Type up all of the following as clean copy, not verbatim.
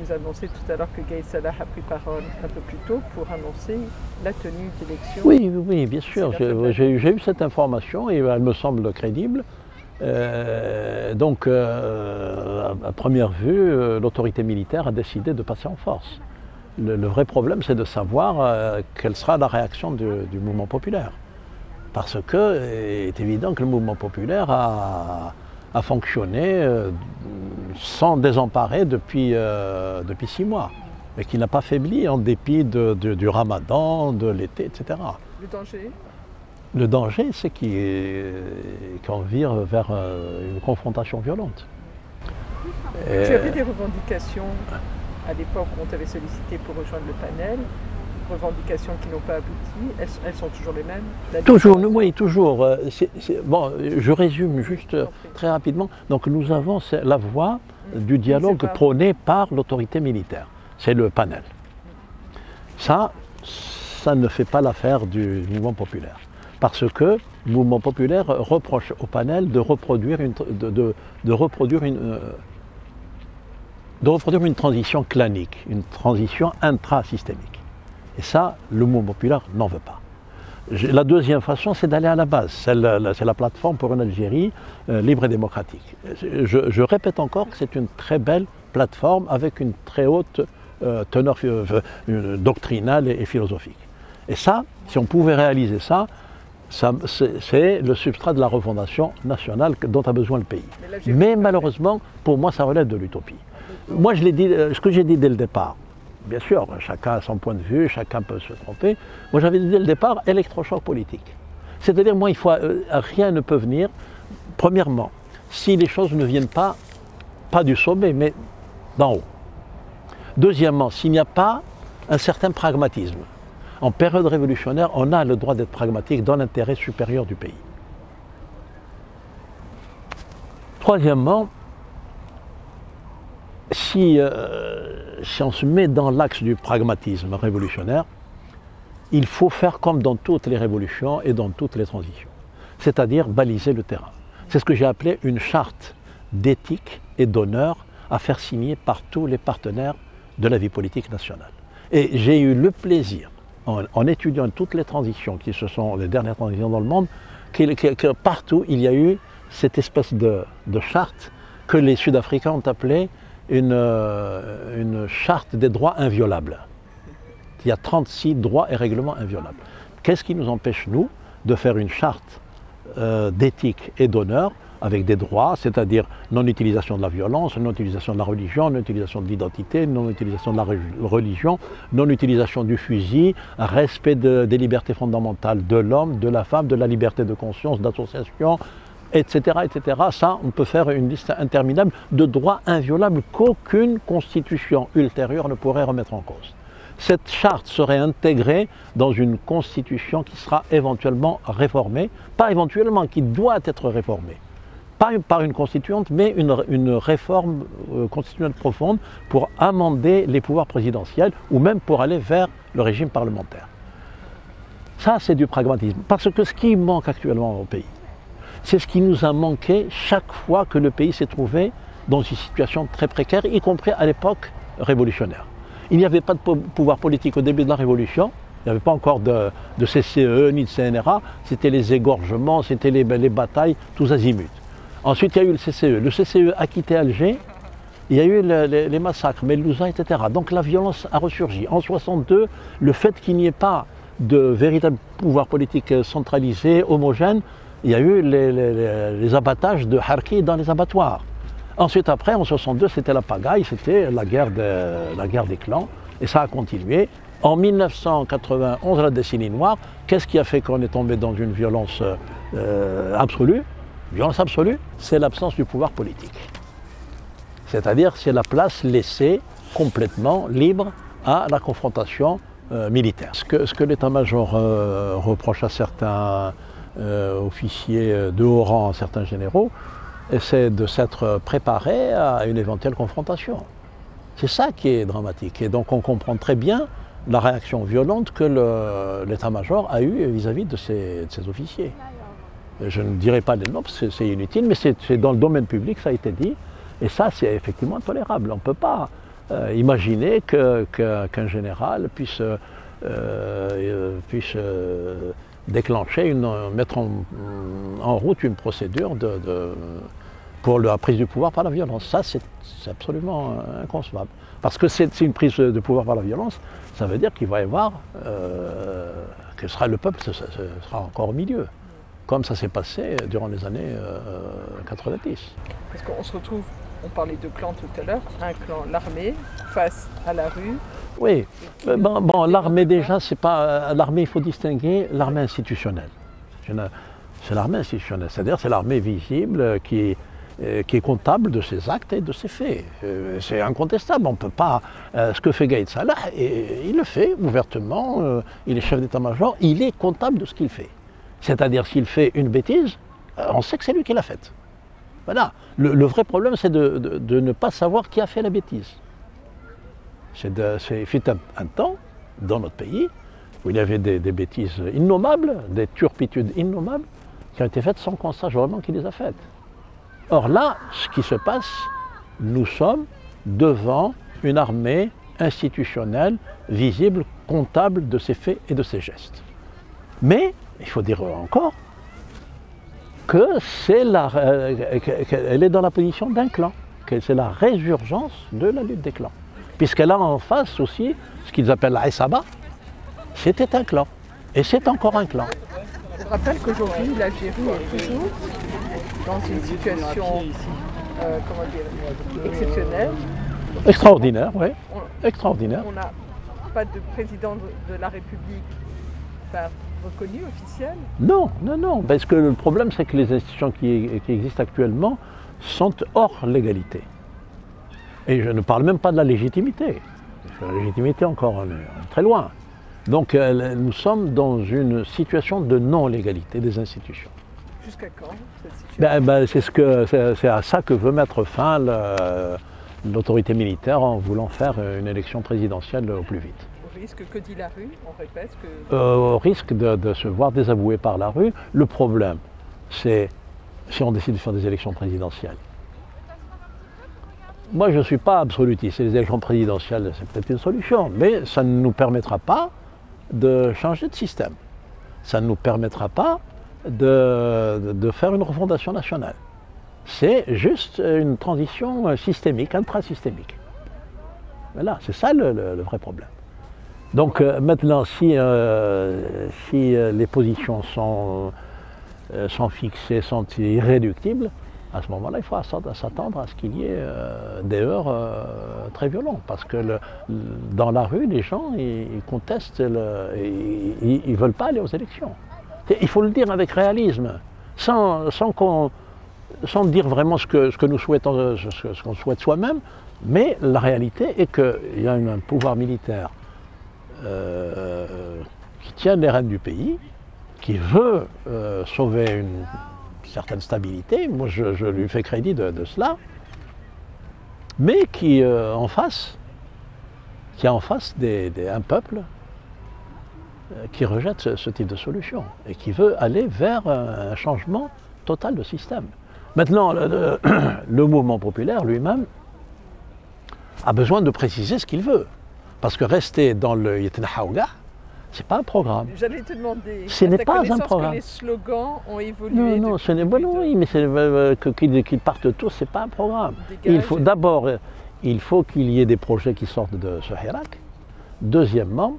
vous annoncez tout à l'heure que Gaye Salah a pris parole un peu plus tôt pour annoncer la tenue d'élections. Oui, oui, bien sûr. J'ai eu cette information et elle me semble crédible. Donc, à première vue, l'autorité militaire a décidé de passer en force. Le vrai problème, c'est de savoir quelle sera la réaction du mouvement populaire. Parce que il est évident que le mouvement populaire a fonctionné sans désemparer depuis 6 mois, mais qui n'a pas faibli en dépit du ramadan, de l'été, etc. Le danger? Le danger, c'est qu'on vire vers une confrontation violente. Tu avais des revendications à l'époque où on t'avait sollicité pour rejoindre le panel, revendications qui n'ont pas abouti, elles sont toujours les mêmes? Toujours, oui, toujours. Bon, je résume juste très rapidement. Donc nous avons la voie du dialogue prôné par l'autorité militaire. C'est le panel. Ça ne fait pas l'affaire du mouvement populaire. Parce que le mouvement populaire reproche au panel de reproduire une transition clanique, une transition intrasystémique. Et ça, le mouvement populaire n'en veut pas. La deuxième façon, c'est d'aller à la base. C'est la plateforme pour une Algérie libre et démocratique. Je répète encore que c'est une très belle plateforme avec une très haute teneur doctrinale et philosophique. Et ça, si on pouvait réaliser ça, c'est le substrat de la refondation nationale dont a besoin le pays. Mais malheureusement, pour moi, ça relève de l'utopie. Moi, je l'ai dit, ce que j'ai dit dès le départ, bien sûr, chacun a son point de vue, chacun peut se tromper. Moi, j'avais dit dès le départ, électrochoc politique. C'est-à-dire, moi, rien ne peut venir, premièrement, si les choses ne viennent pas du sommet, mais d'en haut. Deuxièmement, s'il n'y a pas un certain pragmatisme. En période révolutionnaire, on a le droit d'être pragmatique dans l'intérêt supérieur du pays. Troisièmement, si on se met dans l'axe du pragmatisme révolutionnaire, il faut faire comme dans toutes les révolutions et dans toutes les transitions, c'est-à-dire baliser le terrain. C'est ce que j'ai appelé une charte d'éthique et d'honneur à faire signer par tous les partenaires de la vie politique nationale. Et j'ai eu le plaisir, en étudiant toutes les transitions qui se sont les dernières transitions dans le monde, que partout il y a eu cette espèce de charte que les Sud-Africains ont appelée une charte des droits inviolables. Il y a 36 droits et règlements inviolables. Qu'est-ce qui nous empêche, nous, de faire une charte d'éthique et d'honneur avec des droits, c'est-à-dire non-utilisation de la violence, non-utilisation de la religion, non-utilisation de l'identité, non-utilisation de la religion, non-utilisation du fusil, respect des libertés fondamentales de l'homme, de la femme, de la liberté de conscience, d'association, etc., etc. Ça, on peut faire une liste interminable de droits inviolables qu'aucune constitution ultérieure ne pourrait remettre en cause. Cette charte serait intégrée dans une constitution qui sera éventuellement réformée, pas éventuellement, qui doit être réformée. Pas par une constituante, mais une réforme constitutionnelle profonde pour amender les pouvoirs présidentiels ou même pour aller vers le régime parlementaire. Ça, c'est du pragmatisme. Parce que ce qui manque actuellement au pays, c'est ce qui nous a manqué chaque fois que le pays s'est trouvé dans une situation très précaire, y compris à l'époque révolutionnaire. Il n'y avait pas de pouvoir politique au début de la Révolution, il n'y avait pas encore de CCE ni de CNRA, c'était les égorgements, c'était les batailles, tous azimuts. Ensuite, il y a eu le CCE. Le CCE a quitté Alger, il y a eu les massacres, Melouza, etc. Donc la violence a ressurgi. En 1962, le fait qu'il n'y ait pas de véritable pouvoir politique centralisé, homogène, il y a eu les abattages de harkis dans les abattoirs. Ensuite, après, en 1962, c'était la pagaille, c'était la guerre des clans, et ça a continué. En 1991, la décennie noire, qu'est-ce qui a fait qu'on est tombé dans une violence absolue? Violence absolue, c'est l'absence du pouvoir politique. C'est-à-dire, c'est la place laissée complètement libre à la confrontation militaire. Ce que l'état-major reproche à certains officiers de haut rang, à certains généraux, c'est de s'être préparé à une éventuelle confrontation. C'est ça qui est dramatique. Et donc on comprend très bien la réaction violente que l'état-major a eue vis-à-vis de ses officiers. Je ne dirai pas les noms, c'est inutile, mais c'est dans le domaine public, ça a été dit. Et ça, c'est effectivement intolérable. On ne peut pas Imaginez qu'un général puisse déclencher, mettre en route une procédure pour la prise du pouvoir par la violence. Ça, c'est absolument inconcevable. Parce que c'est une prise de pouvoir par la violence, ça veut dire qu'il va y avoir, que le peuple sera encore au milieu, comme ça s'est passé durant les années 90. Parce qu'on se retrouve, on parlait de clan tout à l'heure, un clan, l'armée, face à la rue. Oui, bon, l'armée déjà, c'est pas. L'armée, il faut distinguer l'armée institutionnelle. C'est l'armée institutionnelle, c'est-à-dire c'est l'armée visible qui est comptable de ses actes et de ses faits. C'est incontestable, on ne peut pas... ce que fait Gaïd Salah, il le fait ouvertement, il est chef d'état-major, il est comptable de ce qu'il fait. C'est-à-dire s'il fait une bêtise, on sait que c'est lui qui l'a faite. Voilà. Le vrai problème, c'est de ne pas savoir qui a fait la bêtise. Il fut un temps, dans notre pays, où il y avait des bêtises innommables, des turpitudes innommables, qui ont été faites sans qu'on sache vraiment qui les a faites. Or là, ce qui se passe, nous sommes devant une armée institutionnelle, visible, comptable de ses faits et de ses gestes. Mais, il faut dire encore, qu'elle est dans la position d'un clan, que c'est la résurgence de la lutte des clans. Puisqu'elle a en face aussi ce qu'ils appellent la Issaba, c'était un clan, et c'est encore un clan. Je rappelle qu'aujourd'hui, l'Algérie est toujours dans une situation exceptionnelle. Extraordinaire, oui. Extraordinaire. On n'a pas de président de la République reconnu, officiel. Non, parce que le problème, c'est que les institutions qui existent actuellement sont hors légalité. Et je ne parle même pas de la légitimité. La légitimité, encore, on est très loin. Donc nous sommes dans une situation de non-légalité des institutions. Jusqu'à quand cette situation c'est à ça que veut mettre fin l'autorité militaire en voulant faire une élection présidentielle au plus vite. Au risque, que dit la rue? On répète que... Au risque de se voir désavoué par la rue. Le problème, c'est si on décide de faire des élections présidentielles. Moi, je ne suis pas absolutiste. Les élections présidentielles, c'est peut-être une solution, mais ça ne nous permettra pas de changer de système. Ça ne nous permettra pas de faire une refondation nationale. C'est juste une transition systémique, intrasystémique. Voilà, c'est ça le vrai problème. Donc maintenant, si les positions sont fixées, sont irréductibles, à ce moment-là, il faut s'attendre à ce qu'il y ait des heurts très violents. Parce que dans la rue, les gens, ils contestent, ils ne veulent pas aller aux élections. Il faut le dire avec réalisme, sans dire vraiment ce que nous souhaitons, ce qu'on souhaite soi-même. Mais la réalité est qu'il y a un pouvoir militaire qui tient les rênes du pays, qui veut sauver une certaine stabilité, moi je lui fais crédit de cela, mais qui a en face un peuple qui rejette ce type de solution et qui veut aller vers un changement total de système. Maintenant, le mouvement populaire lui-même a besoin de préciser ce qu'il veut, parce que rester dans le Yetnahaouga, c'est pas un programme. J'allais te demander, ce n'est pas un programme. Que les slogans ont évolué. Non, ce n'est pas. Oui, mais qu'ils partent tous, c'est pas un programme. Il faut d'abord, il faut qu'il y ait des projets qui sortent de ce Hirak. Deuxièmement,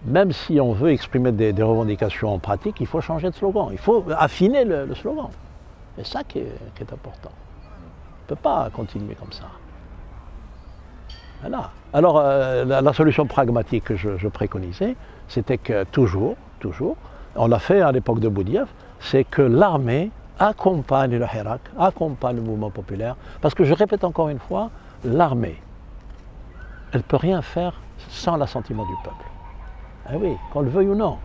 même si on veut exprimer des revendications en pratique, il faut changer de slogan. Il faut affiner le slogan. C'est ça qui est important. On ne peut pas continuer comme ça. Voilà. Alors, la solution pragmatique que je préconisais, c'était que toujours, on l'a fait à l'époque de Boudiaf, c'est que l'armée accompagne le Hirak, accompagne le mouvement populaire, parce que je répète encore une fois, l'armée, elle ne peut rien faire sans l'assentiment du peuple. Eh oui, qu'on le veuille ou non.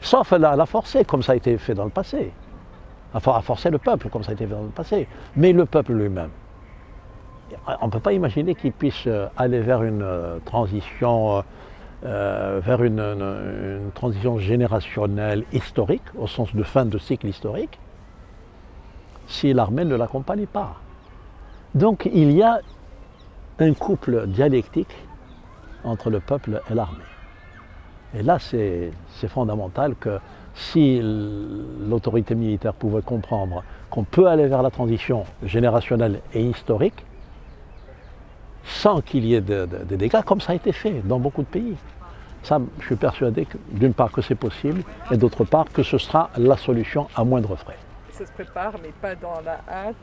Sauf à la forcer, comme ça a été fait dans le passé. À forcer le peuple, comme ça a été fait dans le passé. Mais le peuple lui-même, on ne peut pas imaginer qu'il puisse aller vers une transition, une transition générationnelle historique, au sens de fin de cycle historique, si l'armée ne l'accompagne pas. Donc il y a un couple dialectique entre le peuple et l'armée. Et là, c'est fondamental que si l'autorité militaire pouvait comprendre qu'on peut aller vers la transition générationnelle et historique, sans qu'il y ait de dégâts, comme ça a été fait dans beaucoup de pays. Ça, je suis persuadé que, d'une part que c'est possible, et d'autre part que ce sera la solution à moindre frais. Ça se prépare, mais pas dans la hâte.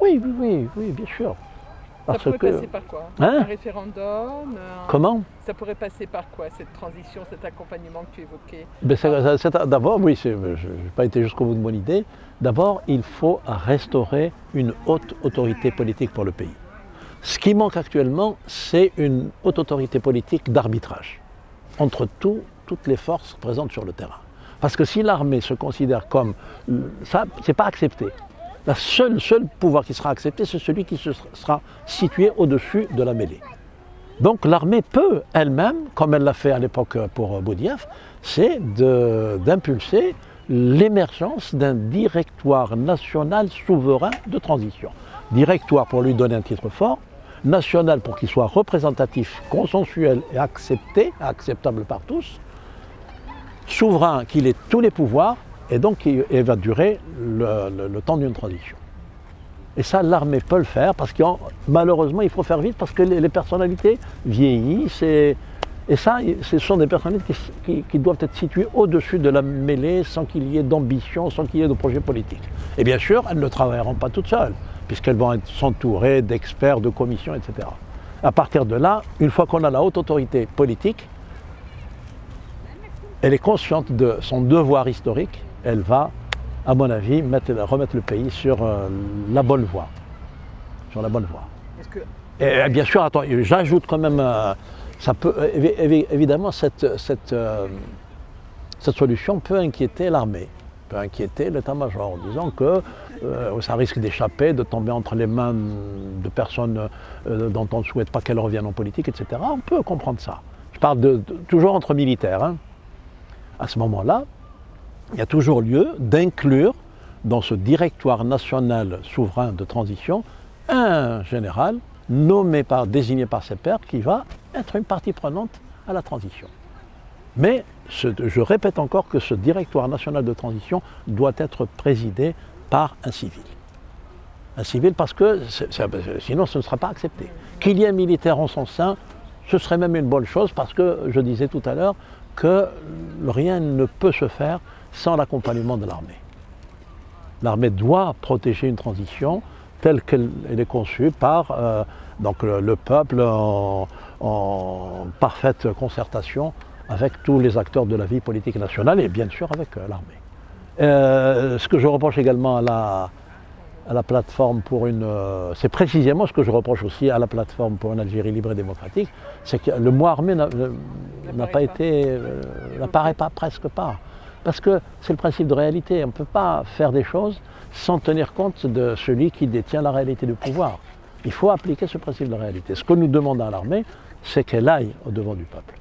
Oui, bien sûr. Ça pourrait passer par quoi? Hein? Un référendum? Comment? Ça pourrait passer par quoi, cette transition, cet accompagnement que tu évoquais? D'abord, oui, je n'ai pas été jusqu'au bout de mon idée. D'abord, il faut restaurer une haute autorité politique pour le pays. Ce qui manque actuellement, c'est une haute autorité politique d'arbitrage entre toutes les forces présentes sur le terrain. Parce que si l'armée se considère comme... ça, ce n'est pas accepté. Le seul pouvoir qui sera accepté, c'est celui qui sera situé au-dessus de la mêlée. Donc l'armée peut elle-même, comme elle l'a fait à l'époque pour Boudiaf, c'est d'impulser l'émergence d'un directoire national souverain de transition. Directoire pour lui donner un titre fort, national pour qu'il soit représentatif, consensuel et acceptable par tous, souverain qu'il ait tous les pouvoirs, et donc il va durer le temps d'une transition. Et ça, l'armée peut le faire, parce que malheureusement, il faut faire vite, parce que les personnalités vieillissent, et ça, ce sont des personnalités qui doivent être situées au-dessus de la mêlée, sans qu'il y ait d'ambition, sans qu'il y ait de projet politique. Et bien sûr, elles ne travailleront pas toutes seules, puisqu'elles vont s'entourer d'experts, de commissions, etc. À partir de là, une fois qu'on a la haute autorité politique, elle est consciente de son devoir historique, elle va, à mon avis, remettre le pays sur la bonne voie. Sur la bonne voie. Et bien sûr, attends, j'ajoute quand même, ça peut, évidemment, cette solution peut inquiéter l'armée, peut inquiéter l'état-major, en disant que ça risque d'échapper, de tomber entre les mains de personnes dont on ne souhaite pas qu'elles reviennent en politique, etc. On peut comprendre ça. Je parle toujours entre militaires. Hein. À ce moment-là, il y a toujours lieu d'inclure dans ce directoire national souverain de transition un général désigné par ses pairs qui va être une partie prenante à la transition. Mais je répète encore que ce directoire national de transition doit être présidé par un civil. Un civil parce que sinon ce ne sera pas accepté. Qu'il y ait un militaire en son sein, ce serait même une bonne chose parce que je disais tout à l'heure que rien ne peut se faire sans l'accompagnement de l'armée. L'armée doit protéger une transition telle qu'elle est conçue par donc le peuple en parfaite concertation avec tous les acteurs de la vie politique nationale et bien sûr avec l'armée. Ce que je reproche également à la plateforme pour c'est précisément ce que je reproche aussi à la plateforme pour une Algérie libre et démocratique, c'est que le mot armée n'apparaît pas, presque pas. Parce que c'est le principe de réalité, on ne peut pas faire des choses sans tenir compte de celui qui détient la réalité du pouvoir. Il faut appliquer ce principe de réalité. Ce que nous demandons à l'armée, c'est qu'elle aille au devant du peuple.